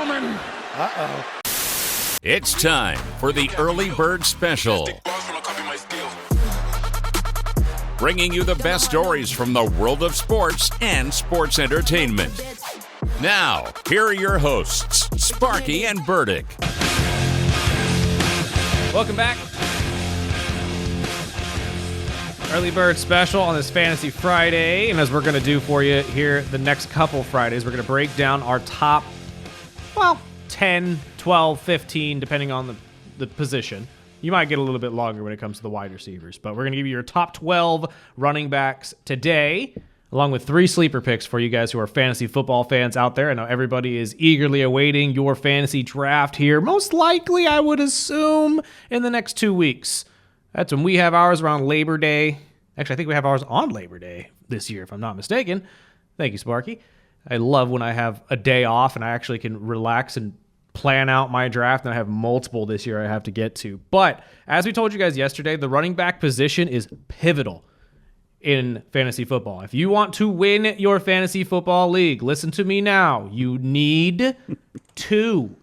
gentlemen. Uh-oh. It's time for the Early Bird Special. Bringing you the best stories from the world of sports and sports entertainment. Now, here are your hosts, Sparky and Burdick. Welcome back. Early Bird Special on this Fantasy Friday. And as we're going to do for you here the next couple Fridays, we're going to break down our top, 10, 12, 15, depending on the position. You might get a little bit longer when it comes to the wide receivers, but we're going to give you your top 12 running backs today, along with 3 sleeper picks for you guys who are fantasy football fans out there. I know everybody is eagerly awaiting your fantasy draft here. Most likely, I would assume, in the next 2 weeks. That's when we have ours around Labor Day. Actually, I think we have ours on Labor Day this year, if I'm not mistaken. Thank you, Sparky. I love when I have a day off and I actually can relax and plan out my draft, and I have multiple this year I have to get to. But as we told you guys yesterday, the running back position is pivotal in fantasy football. If you want to win your fantasy football league, listen to me now. You need two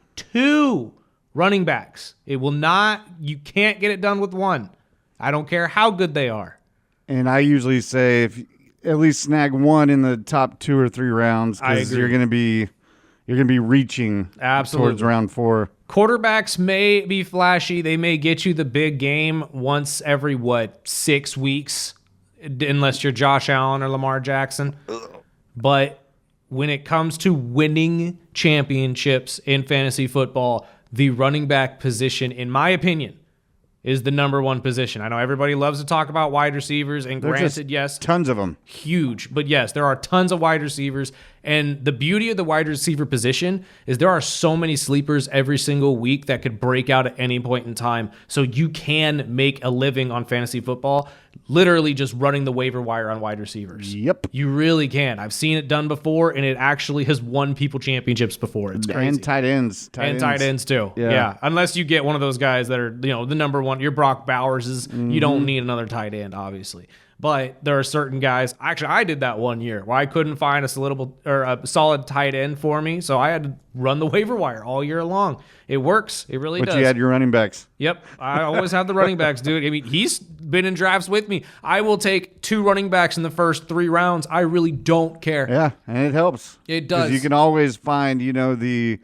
running backs. You can't get it done with one. I don't care how good they are. And I usually say if at least snag one in the top 2 or 3 rounds, because you're going to be reaching towards round 4. Quarterbacks may be flashy. They may get you the big game once every 6 weeks, unless you're Josh Allen or Lamar Jackson. But when it comes to winning championships in fantasy football, the running back position, in my opinion, is the number one position. I know everybody loves to talk about wide receivers, and granted, yes, tons of them. Huge. But yes, there are tons of wide receivers. And the beauty of the wide receiver position is there are so many sleepers every single week that could break out at any point in time. So you can make a living on fantasy football, literally just running the waiver wire on wide receivers. Yep. You really can. I've seen it done before, and it actually has won people championships before. It's crazy. And tight ends. Tight ends too. Yeah. Unless you get one of those guys that are, the number one, your Brock Bowerses, you don't need another tight end, obviously. But there are certain guys. Actually, I did that one year where I couldn't find a solid tight end for me, so I had to run the waiver wire all year long. It works. It really does. But you had your running backs. Yep. I always have the running backs, dude. I mean, he's been in drafts with me. I will take 2 running backs in the first 3 rounds. I really don't care. Yeah, and it helps. It does. Because you can always find, the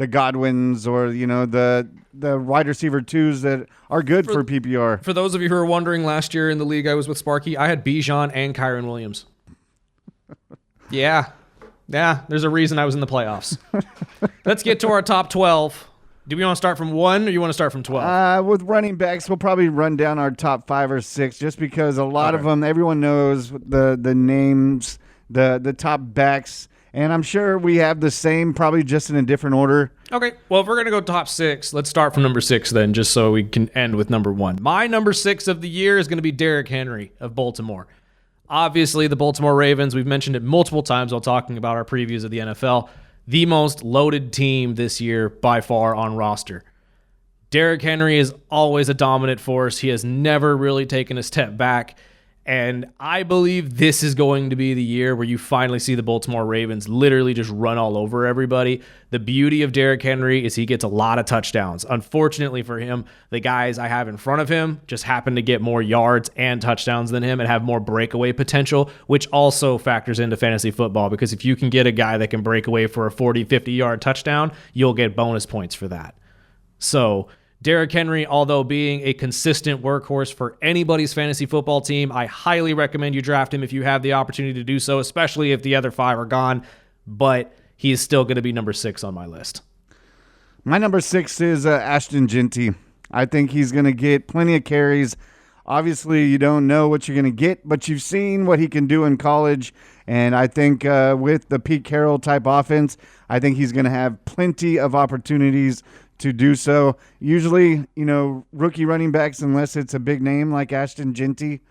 Godwins or, the wide receiver 2s that are good for PPR. For those of you who are wondering, last year in the league I was with Sparky, I had Bijan and Kyron Williams. Yeah, there's a reason I was in the playoffs. Let's get to our top 12. Do we want to start from 1 or you want to start from 12? With running backs, we'll probably run down our top 5 or 6 just because a lot of them, everyone knows the names, the top backs. And I'm sure we have the same, probably just in a different order. Okay. Well, if we're going to go top 6, let's start from number 6 then, just so we can end with number 1. My number 6 of the year is going to be Derrick Henry of Baltimore. Obviously, the Baltimore Ravens, we've mentioned it multiple times while talking about our previews of the NFL, the most loaded team this year by far on roster. Derrick Henry is always a dominant force. He has never really taken a step back. And I believe this is going to be the year where you finally see the Baltimore Ravens literally just run all over everybody. The beauty of Derrick Henry is he gets a lot of touchdowns. Unfortunately for him, the guys I have in front of him just happen to get more yards and touchdowns than him and have more breakaway potential, which also factors into fantasy football because if you can get a guy that can break away for a 40, 50-yard touchdown, you'll get bonus points for that. So Derrick Henry, although being a consistent workhorse for anybody's fantasy football team, I highly recommend you draft him if you have the opportunity to do so, especially if the other 5 are gone. But he is still going to be number 6 on my list. My number 6 is Ashton Genty. I think he's going to get plenty of carries. Obviously, you don't know what you're going to get, but you've seen what he can do in college. And I think with the Pete Carroll type offense, I think he's going to have plenty of opportunities to do so. Usually, rookie running backs, unless it's a big name like Ashton Genty,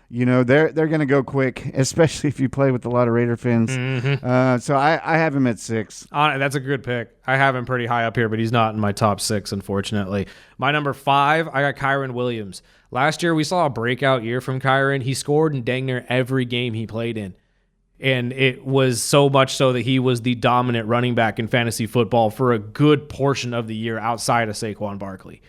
they're going to go quick, especially if you play with a lot of Raider fans. Mm-hmm. So I have him at 6. That's a good pick. I have him pretty high up here, but he's not in my top 6, unfortunately. My number 5, I got Kyron Williams. Last year, we saw a breakout year from Kyron. He scored in dang near every game he played in. And it was so much so that he was the dominant running back in fantasy football for a good portion of the year outside of Saquon Barkley.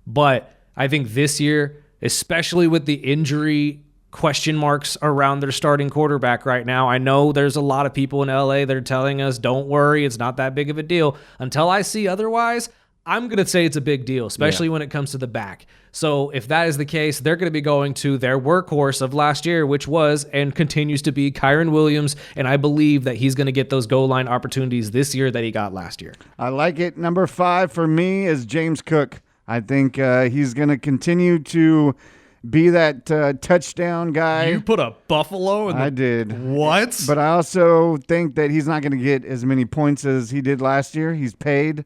But I think this year, especially with the injury question marks around their starting quarterback right now, I know there's a lot of people in LA that are telling us, don't worry, it's not that big of a deal. Until I see otherwise, I'm going to say it's a big deal, especially when it comes to the back. So if that is the case, they're going to be going to their workhorse of last year, which was and continues to be Kyren Williams, and I believe that he's going to get those goal line opportunities this year that he got last year. I like it. Number 5 for me is James Cook. I think he's going to continue to be that touchdown guy. You put a Buffalo in the... I did. What? But I also think that he's not going to get as many points as he did last year. He's paid.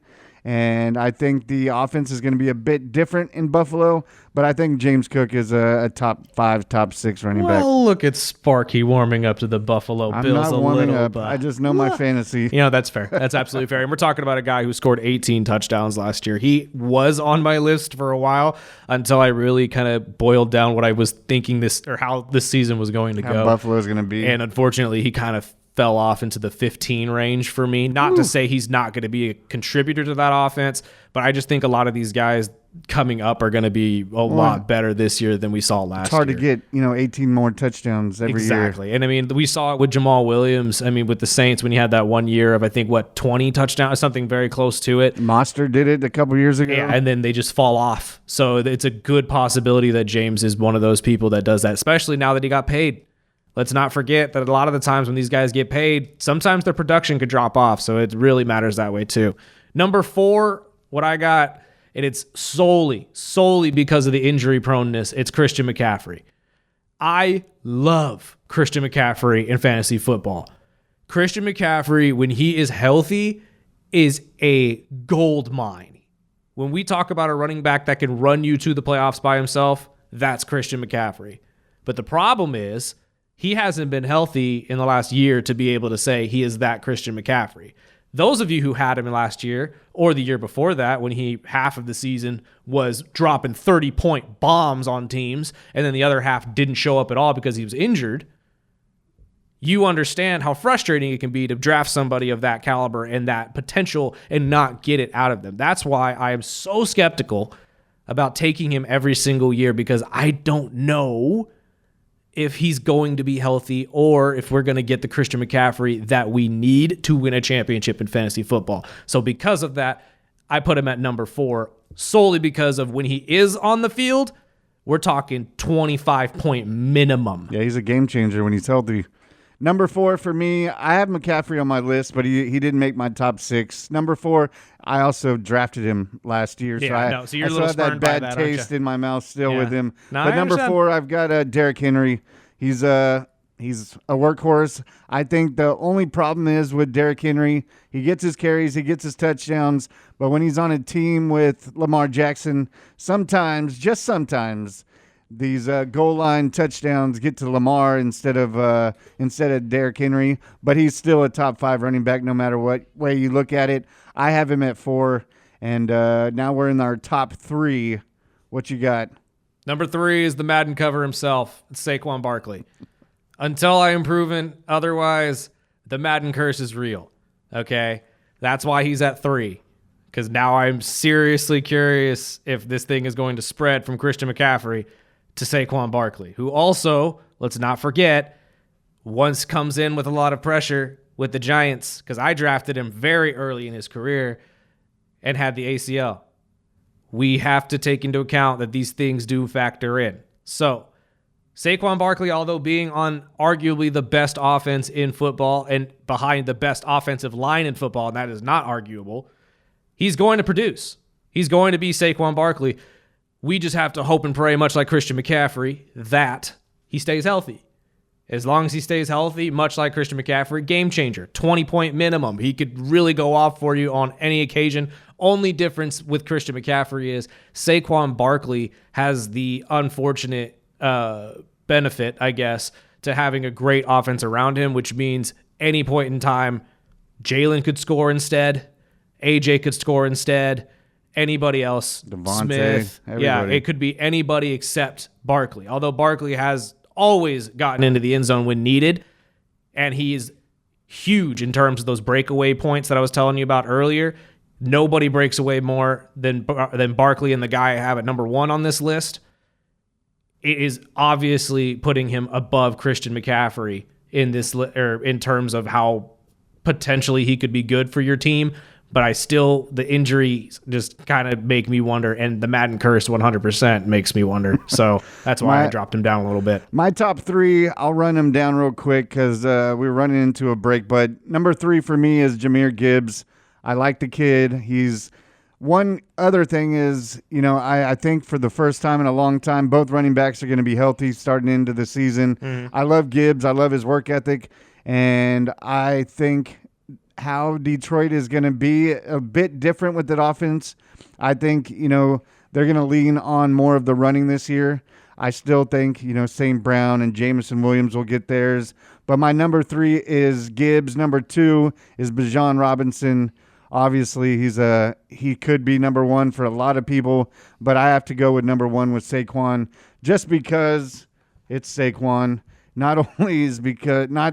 And I think the offense is going to be a bit different in Buffalo, but I think James Cook is a top 5, top 6 running back. Well, look at Sparky warming up to the Buffalo Bills I'm not warming little. up. But I just know my fantasy. You know, that's fair. That's absolutely fair. And we're talking about a guy who scored 18 touchdowns last year. He was on my list for a while until I really kind of boiled down what I was thinking how this season was going to go. How Buffalo's going to be. And unfortunately, he kind of fell off into the 15 range for me. Not to say he's not going to be a contributor to that offense, but I just think a lot of these guys coming up are going to be a lot better this year than we saw last year. It's hard to get, 18 more touchdowns every year. Exactly. And I mean, we saw it with Jamal Williams. I mean, with the Saints when he had that 1 year of, I think, 20 touchdowns, something very close to it. Monster did it a couple years ago. Yeah, and then they just fall off. So it's a good possibility that James is one of those people that does that, especially now that he got paid. Let's not forget that a lot of the times when these guys get paid, sometimes their production could drop off. So it really matters that way too. Number 4, what I got, and it's solely because of the injury proneness, it's Christian McCaffrey. I love Christian McCaffrey in fantasy football. Christian McCaffrey, when he is healthy, is a gold mine. When we talk about a running back that can run you to the playoffs by himself, that's Christian McCaffrey. But the problem is, he hasn't been healthy in the last year to be able to say he is that Christian McCaffrey. Those of you who had him last year or the year before that, when he half of the season was dropping 30-point bombs on teams and then the other half didn't show up at all because he was injured, you understand how frustrating it can be to draft somebody of that caliber and that potential and not get it out of them. That's why I am so skeptical about taking him every single year, because I don't know if he's going to be healthy or if we're going to get the Christian McCaffrey that we need to win a championship in fantasy football. So because of that, I put him at number 4 solely because of when he is on the field, we're talking 25-point minimum. Yeah, he's a game changer when he's healthy. Number 4 for me, I have McCaffrey on my list, but he didn't make my top 6. Number 4, I also drafted him last year, Yeah, so I, so you're I a still little have that spurned by bad that, aren't taste you? in my mouth still Yeah. with him. No, but I number understand. 4, I've got Derrick Henry. He's a workhorse. I think the only problem is with Derrick Henry, he gets his carries, he gets his touchdowns, but when he's on a team with Lamar Jackson, sometimes, just sometimes, these goal line touchdowns get to Lamar instead of Derrick Henry, but he's still a top 5 running back no matter what way you look at it. I have him at 4, and now we're in our top 3. What you got? Number 3 is the Madden cover himself, Saquon Barkley. Until I am proven otherwise, the Madden curse is real. Okay? That's why he's at 3. Because now I'm seriously curious if this thing is going to spread from Christian McCaffrey to Saquon Barkley, who also, let's not forget, once comes in with a lot of pressure with the Giants, because I drafted him very early in his career and had the ACL. We have to take into account that these things do factor in. So, Saquon Barkley, although being on arguably the best offense in football and behind the best offensive line in football, and that is not arguable, he's going to produce. He's going to be Saquon Barkley. We just have to hope and pray, much like Christian McCaffrey, that he stays healthy. As long as he stays healthy, much like Christian McCaffrey, game changer, 20-point minimum. He could really go off for you on any occasion. Only difference with Christian McCaffrey is Saquon Barkley has the unfortunate benefit, I guess, to having a great offense around him, which means any point in time, Jalen could score instead, AJ could score instead, anybody else, Devontae, Smith. everybody. Yeah, it could be anybody except Barkley. Although Barkley has always gotten into the end zone when needed, and he is huge in terms of those breakaway points that I was telling you about earlier. Nobody breaks away more than Barkley and the guy I have at number 1 on this list. It is obviously putting him above Christian McCaffrey in terms of how potentially he could be good for your team. But the injuries just kind of make me wonder, and the Madden curse 100% makes me wonder. So that's why I dropped him down a little bit. My top 3, I'll run them down real quick because we're running into a break. But number 3 for me is Jahmyr Gibbs. I like the kid. He's one other thing is, I think for the first time in a long time, both running backs are going to be healthy starting into the season. I love Gibbs. I love his work ethic. And I think how Detroit is going to be a bit different with that offense. I think, they're going to lean on more of the running this year. I still think, St. Brown and Jameson Williams will get theirs. But my number 3 is Gibbs. Number 2 is Bijan Robinson. Obviously, he could be number 1 for a lot of people, but I have to go with number 1 with Saquon just because it's Saquon. Not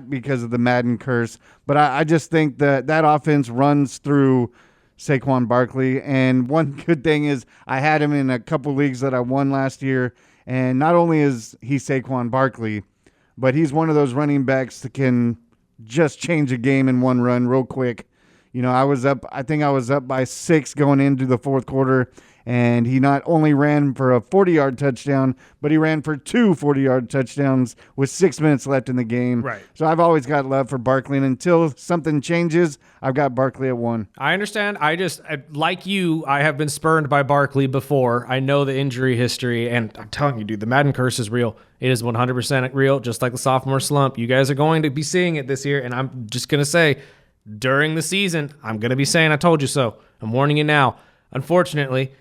because of the Madden curse, but I just think that offense runs through Saquon Barkley. And one good thing is I had him in a couple leagues that I won last year. And not only is he Saquon Barkley, but he's one of those running backs that can just change a game in one run real quick. I think I was up by 6 going into the fourth quarter, and he not only ran for a 40-yard touchdown, but he ran for 2 40-yard touchdowns with 6 minutes left in the game. Right. So I've always got love for Barkley, and until something changes, I've got Barkley at 1. I understand. Like you, I have been spurned by Barkley before. I know the injury history, and I'm telling you, dude, the Madden curse is real. It is 100% real, just like the sophomore slump. You guys are going to be seeing it this year, and I'm just going to say, during the season, I'm going to be saying I told you so. I'm warning you now. Unfortunately,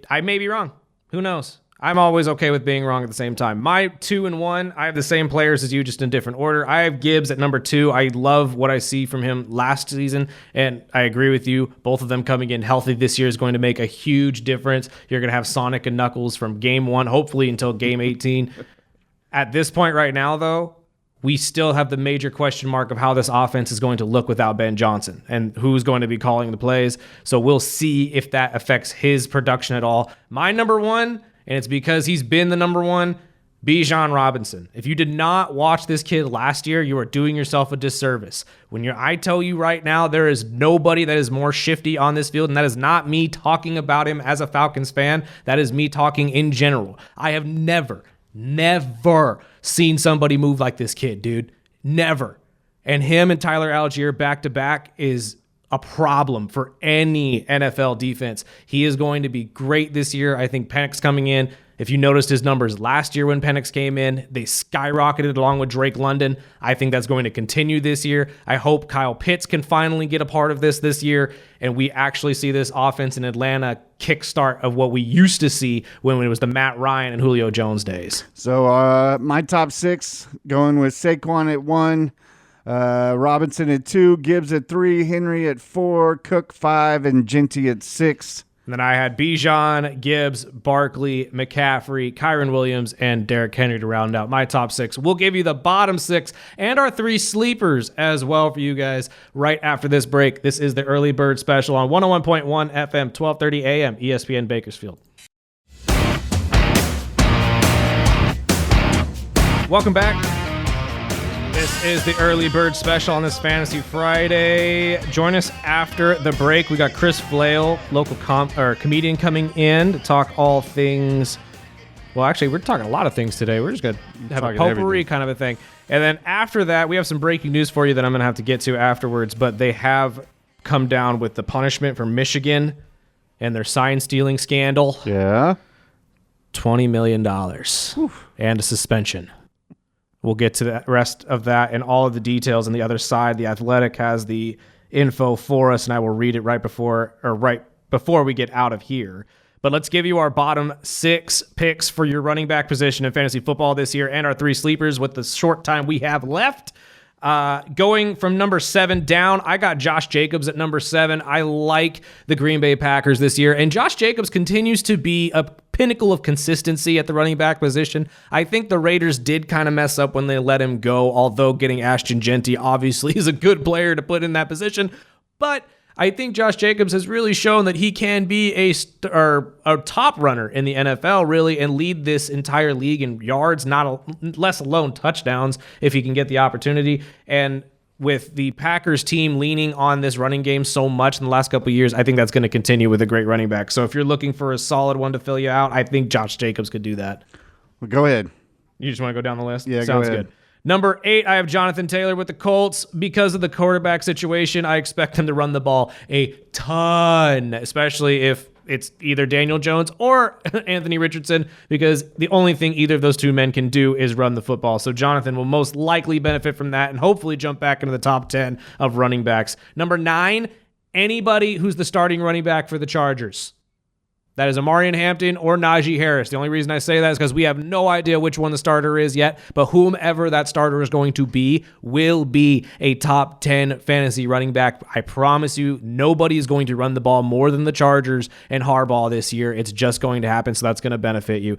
I may be wrong. Who knows? I'm always okay with being wrong at the same time. My 2 and 1, I have the same players as you, just in different order. I have Gibbs at number 2. I love what I see from him last season, and I agree with you. Both of them coming in healthy this year is going to make a huge difference. You're going to have Sonic and Knuckles from game 1, hopefully until game 18. At this point right now, though, we still have the major question mark of how this offense is going to look without Ben Johnson and who's going to be calling the plays. So we'll see if that affects his production at all. My number 1, and it's because he's been the number 1, Bijan Robinson. If you did not watch this kid last year, you are doing yourself a disservice. I tell you right now, there is nobody that is more shifty on this field, and that is not me talking about him as a Falcons fan. That is me talking in general. I have never seen somebody move like this kid, dude. Never. And him and Tyler Algier back-to-back is a problem for any NFL defense. He is going to be great this year. I think Penix coming in. If you noticed his numbers last year when Penix came in, they skyrocketed along with Drake London. I think that's going to continue this year. I hope Kyle Pitts can finally get a part of this year, and we actually see this offense in Atlanta kickstart of what we used to see when it was the Matt Ryan and Julio Jones days. So my top 6, going with Saquon at 1, Robinson at 2, Gibbs at 3, Henry at 4, Cook 5, and Genty at 6. And then I had Bijan, Gibbs, Barkley, McCaffrey, Kyron Williams, and Derrick Henry to round out my top 6. We'll give you the bottom 6 and our 3 sleepers as well for you guys right after this break. This is the Early Bird Special on 101.1 FM, 1230 AM, ESPN Bakersfield. Welcome back. This is the Early Bird Special on this Fantasy Friday. Join us after the break. We got Chris Flail, local comedian, coming in to talk all things. Well, actually, we're talking a lot of things today. We're just going to have a potpourri kind of a thing. And then after that, we have some breaking news for you that I'm going to have to get to afterwards. But they have come down with the punishment for Michigan and their sign stealing scandal. Yeah. $20 million and a suspension. We'll get to the rest of that and all of the details on the other side. The Athletic has the info for us, and I will read it right before we get out of here. But let's give you our bottom 6 picks for your running back position in fantasy football this year and our 3 sleepers with the short time we have left. Going from number 7 down, I got Josh Jacobs at number 7. I like the Green Bay Packers this year, and Josh Jacobs continues to be a pinnacle of consistency at the running back position. I think the Raiders did kind of mess up when they let him go, although getting Ashton Jeanty obviously is a good player to put in that position. But I think Josh Jacobs has really shown that he can be a top runner in the NFL, really, and lead this entire league in yards, less alone touchdowns, if he can get the opportunity. And with the Packers team leaning on this running game so much in the last couple of years, I think that's going to continue with a great running back. So if you're looking for a solid one to fill you out, I think Josh Jacobs could do that. Well, go ahead. You just want to go down the list? Yeah, Sounds go ahead. Good. Number 8, I have Jonathan Taylor with the Colts. Because of the quarterback situation, I expect him to run the ball a ton, especially if it's either Daniel Jones or Anthony Richardson, because the only thing either of those two men can do is run the football. So Jonathan will most likely benefit from that and hopefully jump back into the top 10 of running backs. Number 9, anybody who's the starting running back for the Chargers. That is Amarian Hampton or Najee Harris. The only reason I say that is because we have no idea which one the starter is yet, but whomever that starter is going to be will be a top 10 fantasy running back. I promise you, nobody is going to run the ball more than the Chargers and Harbaugh this year. It's just going to happen, so that's going to benefit you.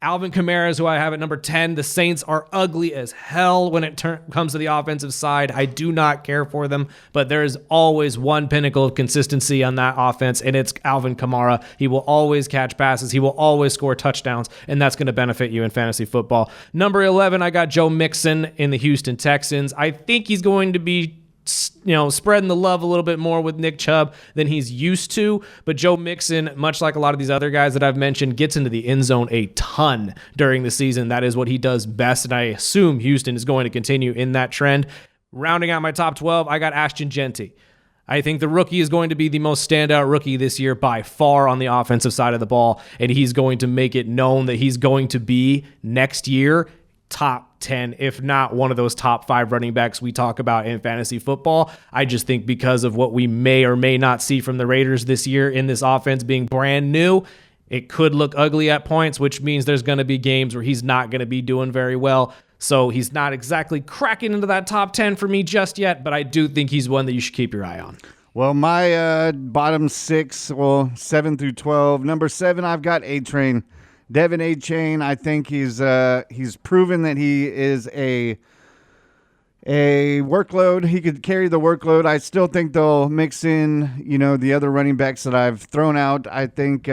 Alvin Kamara is who I have at number 10. The Saints are ugly as hell when it comes to the offensive side. I do not care for them, but there is always one pinnacle of consistency on that offense, and it's Alvin Kamara. He will always catch passes. He will always score touchdowns, and that's going to benefit you in fantasy football. Number 11, I got Joe Mixon in the Houston Texans. I think he's going to be spreading the love a little bit more with Nick Chubb than he's used to. But Joe Mixon, much like a lot of these other guys that I've mentioned, gets into the end zone a ton during the season. That is what he does best, and I assume Houston is going to continue in that trend. Rounding out my top 12, I got Ashton Jeanty. I think the rookie is going to be the most standout rookie this year by far on the offensive side of the ball, and he's going to make it known that he's going to be next year top 10, if not one of those top 5 running backs we talk about in fantasy football. I just think because of what we may or may not see from the Raiders this year in this offense being brand new, it could look ugly at points, which means there's going to be games where he's not going to be doing very well. So he's not exactly cracking into that top 10 for me just yet, but I do think he's one that you should keep your eye on. Well, my bottom 6, 7 through 12. Number 7, I've got A-Train. Devin A-Chain, I think he's proven that he is a workload. He could carry the workload. I still think they'll mix in, the other running backs that I've thrown out. I think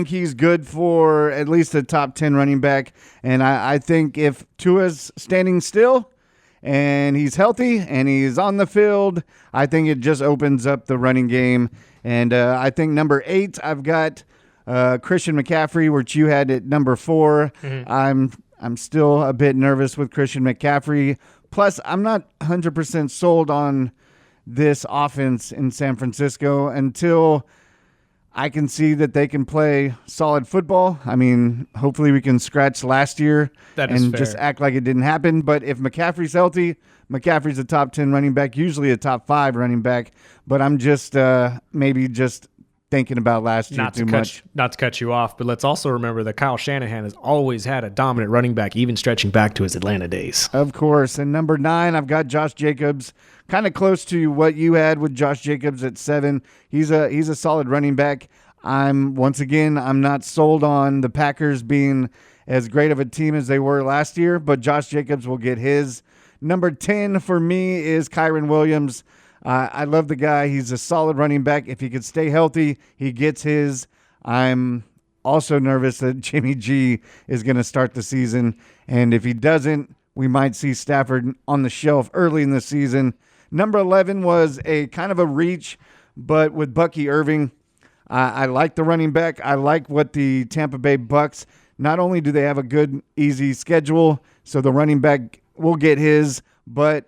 he's good for at least a top 10 running back. And I think if Tua's standing still and he's healthy and he's on the field, I think it just opens up the running game. And I think number 8, I've got Christian McCaffrey, which you had at number 4. Mm-hmm. I'm still a bit nervous with Christian McCaffrey. Plus, I'm not 100% sold on this offense in San Francisco until I can see that they can play solid football. I mean, hopefully we can scratch last year and just act like it didn't happen. But if McCaffrey's healthy, McCaffrey's a top 10 running back, usually a top 5 running back. But I'm just maybe just thinking about last year too much. Not to cut you off, but let's also remember that Kyle Shanahan has always had a dominant running back, even stretching back to his Atlanta days. Of course. And number 9, I've got Josh Jacobs, kind of close to what you had with Josh Jacobs at 7. He's a solid running back. I'm not sold on the Packers being as great of a team as they were last year, but Josh Jacobs will get his. Number 10 for me is Kyren Williams. I love the guy. He's a solid running back. If he could stay healthy, he gets his. I'm also nervous that Jimmy G is going to start the season. And if he doesn't, we might see Stafford on the shelf early in the season. Number 11 was a kind of a reach, but with Bucky Irving, I like the running back. I like what the Tampa Bay Bucks, not only do they have a good, easy schedule, so the running back will get his, but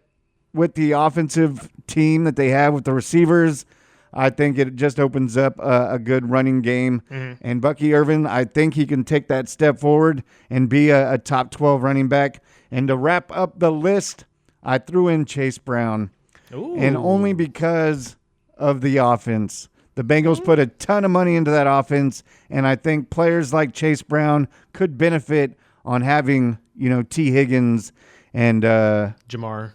with the offensive team that they have with the receivers, I think it just opens up a good running game. Mm-hmm. And Bucky Irvin, I think he can take that step forward and be a top 12 running back. And to wrap up the list, I threw in Chase Brown. Ooh. And only because of the offense. The Bengals put a ton of money into that offense, and I think players like Chase Brown could benefit on having, T. Higgins and Jamar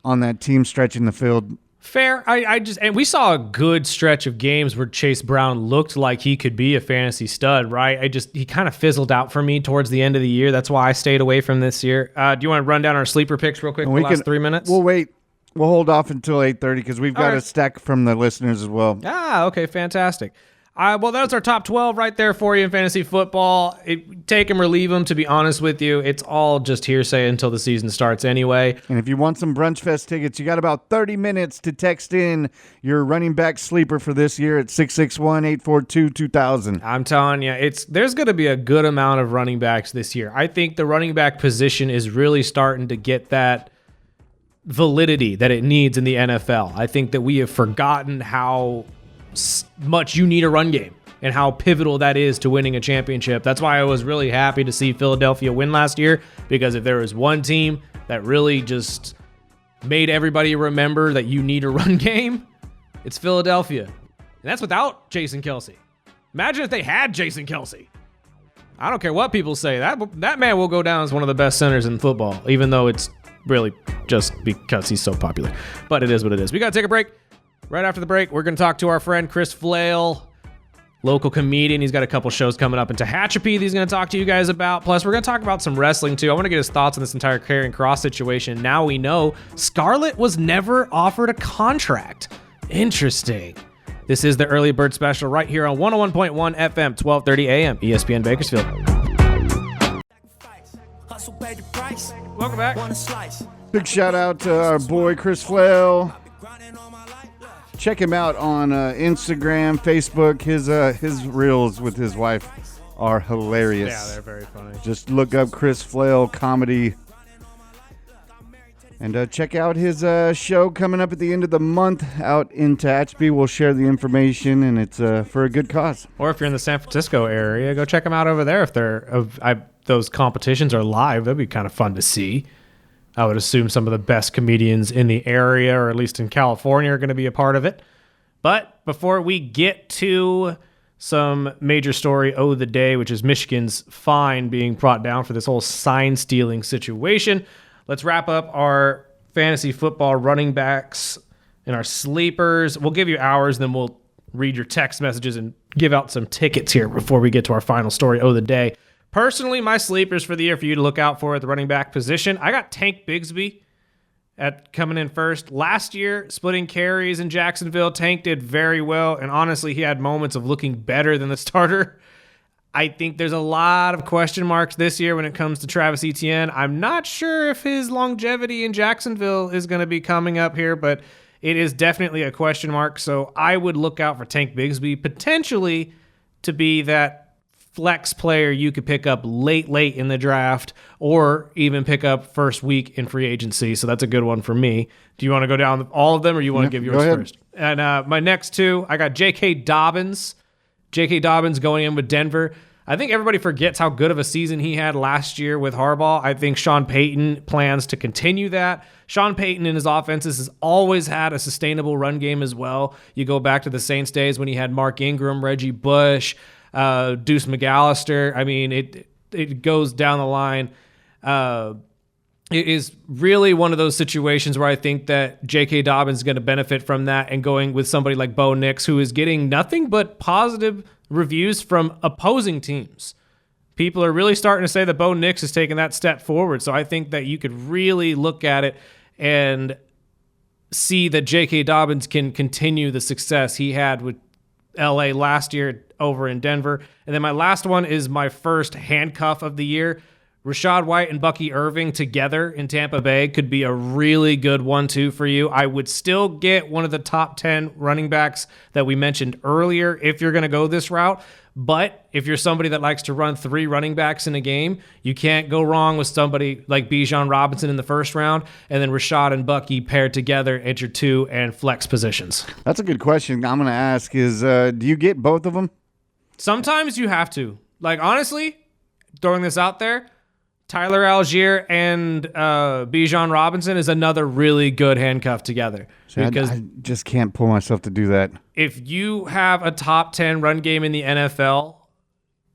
on that team stretching the field. Fair. And we saw a good stretch of games where Chase Brown looked like he could be a fantasy stud, right? He kind of fizzled out for me towards the end of the year. That's why I stayed away from this year. Do you want to run down our sleeper picks real quick for the last 3 minutes? We'll wait. We'll hold off until 8:30 because we've got a stack from the listeners as well. Okay, fantastic. Well, that's our top 12 right there for you in fantasy football. Take them or leave them, to be honest with you. It's all just hearsay until the season starts anyway. And if you want some Brunch Fest tickets, you got about 30 minutes to text in your running back sleeper for this year at 661-842-2000. I'm telling you, there's going to be a good amount of running backs this year. I think the running back position is really starting to get that validity that it needs in the NFL. I think that we have forgotten how much you need a run game and how pivotal that is to winning a championship. That's why I was really happy to see Philadelphia win last year, because if there was one team that really just made everybody remember that you need a run game, it's Philadelphia. And that's without Jason Kelce. Imagine if they had Jason Kelce. I don't care what people say. That man will go down as one of the best centers in football, even though it's really just because he's so popular. But it is what it is. We got to take a break. Right after the break, we're going to talk to our friend Chris Flail, local comedian. He's got a couple shows coming up in Tehachapi that he's going to talk to you guys about. Plus, we're going to talk about some wrestling, too. I want to get his thoughts on this entire Karrion Kross situation. Now we know Scarlett was never offered a contract. Interesting. This is the Early Bird Special right here on 101.1 FM, 1230 AM, ESPN Bakersfield. Welcome back. Big shout out to our boy Chris Flail. Check him out on Instagram, Facebook. His reels with his wife are hilarious. Yeah, they're very funny. Just look up Chris Flail Comedy. And check out his show coming up at the end of the month out in Tehachapi. We'll share the information, and it's for a good cause. Or if you're in the San Francisco area, go check them out over there. If those competitions are live, that'd be kind of fun to see. I would assume some of the best comedians in the area, or at least in California, are going to be a part of it. But before we get to some major story of the day, which is Michigan's fine being brought down for this whole sign stealing situation, let's wrap up our fantasy football running backs and our sleepers. We'll give you hours, then we'll read your text messages and give out some tickets here before we get to our final story of the day. Personally, my sleepers for the year for you to look out for at the running back position, I got Tank Bigsby coming in first. Last year, splitting carries in Jacksonville, Tank did very well, and honestly, he had moments of looking better than the starter. I think there's a lot of question marks this year when it comes to Travis Etienne. I'm not sure if his longevity in Jacksonville is going to be coming up here, but it is definitely a question mark, so I would look out for Tank Bigsby potentially to be that flex player you could pick up late in the draft, or even pick up first week in free agency. So that's a good one for me. Do you want to go down all of them, or you want to give yours first? And my next two, I got J.K. Dobbins. J.K. Dobbins going in with Denver. I think everybody forgets how good of a season he had last year with Harbaugh. I think Sean Payton plans to continue that. Sean Payton in his offenses has always had a sustainable run game as well. You go back to the Saints days when he had Mark Ingram, Reggie Bush, Deuce McAllister. I mean, it goes down the line. It is really one of those situations where I think that J.K. Dobbins is going to benefit from that, and going with somebody like Bo Nix, who is getting nothing but positive reviews from opposing teams. People are really starting to say that Bo Nix is taking that step forward. So I think that you could really look at it and see that J.K. Dobbins can continue the success he had with L.A. last year over in Denver. And then my last one is my first handcuff of the year. Rachaad White and Bucky Irving together in Tampa Bay could be a really good 1-2 for you. I would still get one of the top 10 running backs that we mentioned earlier if you're going to go this route. But if you're somebody that likes to run 3 running backs in a game, you can't go wrong with somebody like Bijan Robinson in the first round, and then Rachaad and Bucky paired together at your 2 and flex positions. That's a good question. I'm going to ask is, do you get both of them? Sometimes you have to. Like, honestly, throwing this out there, Tyler Algier and Bijan Robinson is another really good handcuff together. Because I just can't pull myself to do that. If you have a top 10 run game in the NFL,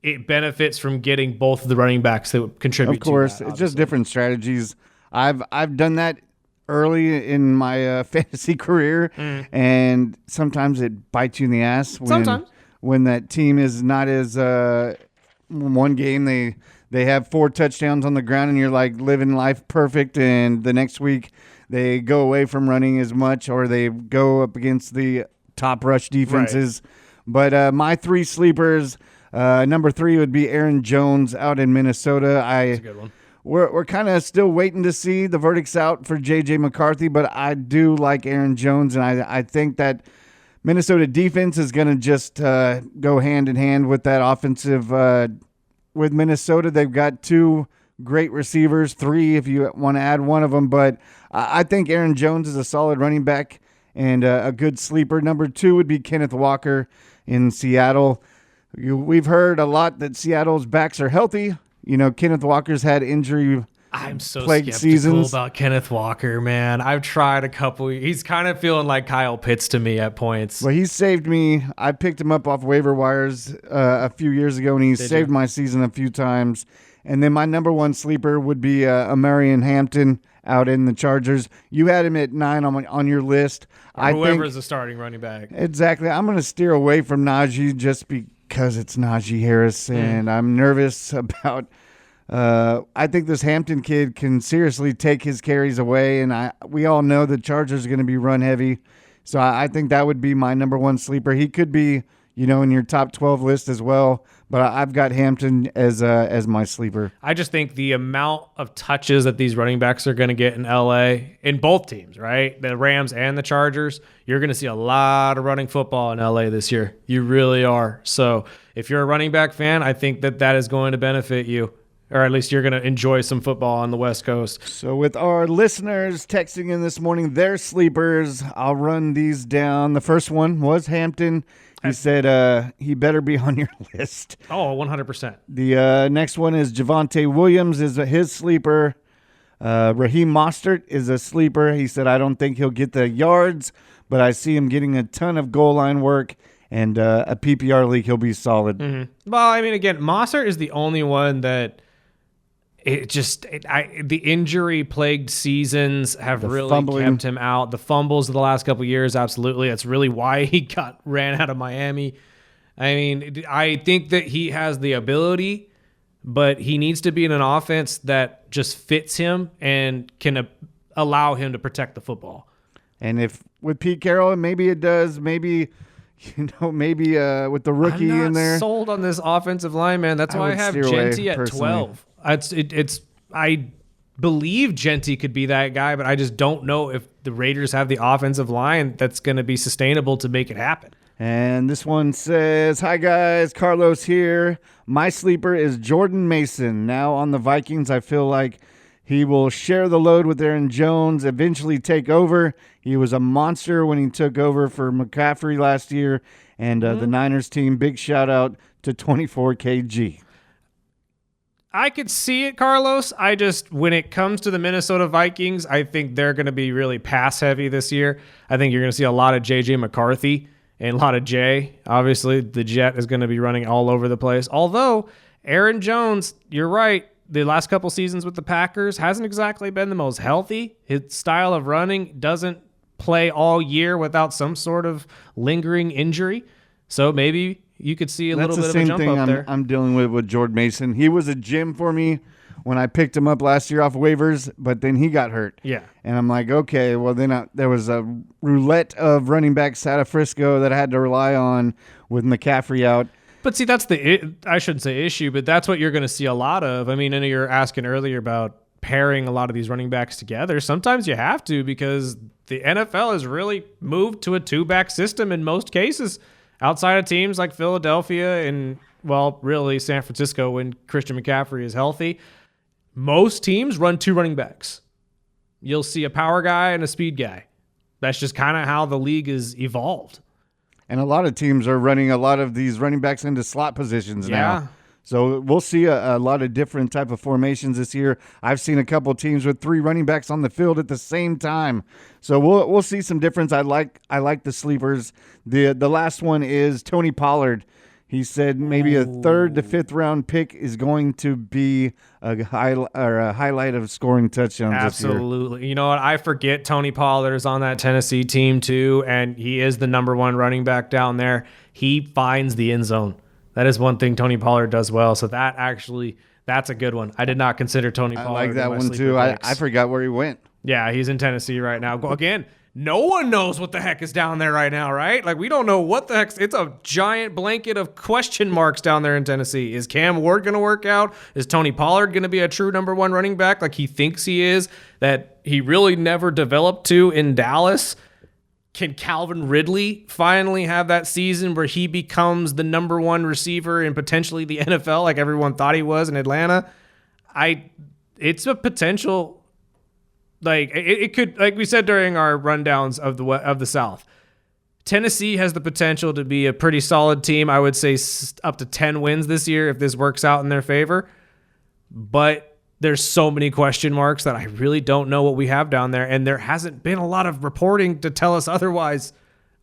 it benefits from getting both of the running backs that would contribute to that. Of course, it's just different strategies. I've done that early in my fantasy career, and sometimes it bites you in the ass when that team is not as one game they have 4 touchdowns on the ground and you're like living life perfect, and the next week they go away from running as much or they go up against the top rush defenses. Right. But my 3 sleepers, number 3 would be Aaron Jones out in Minnesota. That's a good one. We're kind of still waiting to see the verdicts out for J.J. McCarthy, but I do like Aaron Jones, and I think that Minnesota defense is going to just go hand in hand with that offensive. With Minnesota, they've got 2 great receivers, 3 if you want to add one of them, but I think Aaron Jones is a solid running back and a good sleeper. Number 2 would be Kenneth Walker in Seattle. We've heard a lot that Seattle's backs are healthy. You know, Kenneth Walker's had injury I'm so plagued skeptical seasons. about Kenneth Walker, man. I've tried a couple. He's kind of feeling like Kyle Pitts to me at points. Well, he saved me. I picked him up off waiver wires a few years ago, and he saved my season a few times. And then my number 1 sleeper would be Amarian Hampton out in the Chargers. You had him at 9 on your list. Whoever's the starting running back. Exactly. I'm going to steer away from Najee just because it's Najee Harris, and I'm nervous about I think this Hampton kid can seriously take his carries away, and we all know the Chargers are going to be run heavy. So I think that would be my number 1 sleeper. He could be, in your top 12 list as well, but I've got Hampton as my sleeper. I just think the amount of touches that these running backs are going to get in LA, in both teams, right? The Rams and the Chargers, you're going to see a lot of running football in LA this year. You really are. So if you're a running back fan, I think that is going to benefit you. Or at least you're going to enjoy some football on the West Coast. So with our listeners texting in this morning, their sleepers, I'll run these down. The first one was Hampton. He said he better be on your list. Oh, 100%. The next one is Javonte Williams is his sleeper. Raheem Mostert is a sleeper. He said, I don't think he'll get the yards, but I see him getting a ton of goal line work. And a PPR league, he'll be solid. Mm-hmm. Well, I mean, again, Mostert is the only one that the injury-plagued seasons have really kept him out. The fumbles of the last couple of years, absolutely. That's really why he got ran out of Miami. I mean, I think that he has the ability, but he needs to be in an offense that just fits him and can allow him to protect the football. And if with Pete Carroll, maybe it does. Maybe with the rookie in there. I'm not sold on this offensive line, man. That's why I have Genty at 12. I believe Genty could be that guy, but I just don't know if the Raiders have the offensive line that's going to be sustainable to make it happen. And this one says, hi guys, Carlos here. My sleeper is Jordan Mason. Now on the Vikings, I feel like he will share the load with Aaron Jones, eventually take over. He was a monster when he took over for McCaffrey last year. And the Niners team, big shout out to 24KG. I could see it, Carlos. When it comes to the Minnesota Vikings, I think they're going to be really pass heavy this year. I think you're going to see a lot of J.J. McCarthy and a lot of Jay. Obviously, the Jet is going to be running all over the place. Although, Aaron Jones, you're right, the last couple seasons with the Packers hasn't exactly been the most healthy. His style of running doesn't play all year without some sort of lingering injury. So maybe you could see a little bit of a jump up there. I'm dealing with Jordan Mason. He was a gem for me when I picked him up last year off waivers, but then he got hurt. Yeah. And I'm like, okay, well then there was a roulette of running backs out of Frisco that I had to rely on with McCaffrey out. But see, that's I shouldn't say issue, but that's what you're going to see a lot of. I mean, I know you're asking earlier about pairing a lot of these running backs together. Sometimes you have to because the NFL has really moved to a 2-back system in most cases. Outside of teams like Philadelphia and, well, really San Francisco when Christian McCaffrey is healthy, most teams run 2 running backs. You'll see a power guy and a speed guy. That's just kind of how the league is evolved. And a lot of teams are running a lot of these running backs into slot positions now. So we'll see a lot of different type of formations this year. I've seen a couple teams with 3 running backs on the field at the same time. So we'll see some difference. I like the sleepers. The last one is Tony Pollard. He said maybe a third to fifth round pick is going to be a highlight of scoring touchdowns Absolutely. You know what? I forget Tony Pollard is on that Tennessee team too, and he is the number one running back down there. He finds the end zone. That is one thing Tony Pollard does well. So that's a good one. I did not consider Tony Pollard. I like that one too. I forgot where he went. Yeah, he's in Tennessee right now. Again, no one knows what the heck is down there right now, right? Like, we don't know what the heck. It's a giant blanket of question marks down there in Tennessee. Is Cam Ward going to work out? Is Tony Pollard going to be a true number one running back like he thinks he is, that he really never developed to in Dallas? Can Calvin Ridley finally have that season where he becomes the number one receiver in potentially the NFL like everyone thought he was in Atlanta? It's a potential. Like, it could, like we said during our rundowns of the South, Tennessee has the potential to be a pretty solid team. I would say up to 10 wins this year if this works out in their favor. But there's so many question marks that I really don't know what we have down there. And there hasn't been a lot of reporting to tell us otherwise.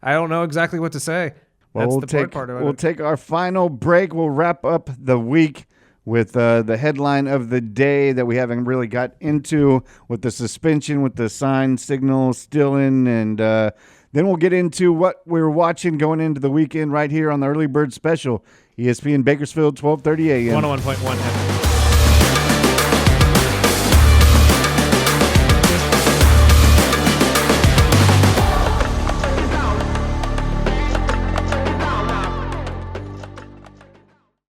I don't know exactly what to say. Well, That's the part of it. We'll take our final break. We'll wrap up the week with the headline of the day that we haven't really got into, with the suspension, with the sign signal still in, and then we'll get into what we're watching going into the weekend right here on the Early Bird Special, ESPN Bakersfield, 12:30 a.m. 101.1 FM.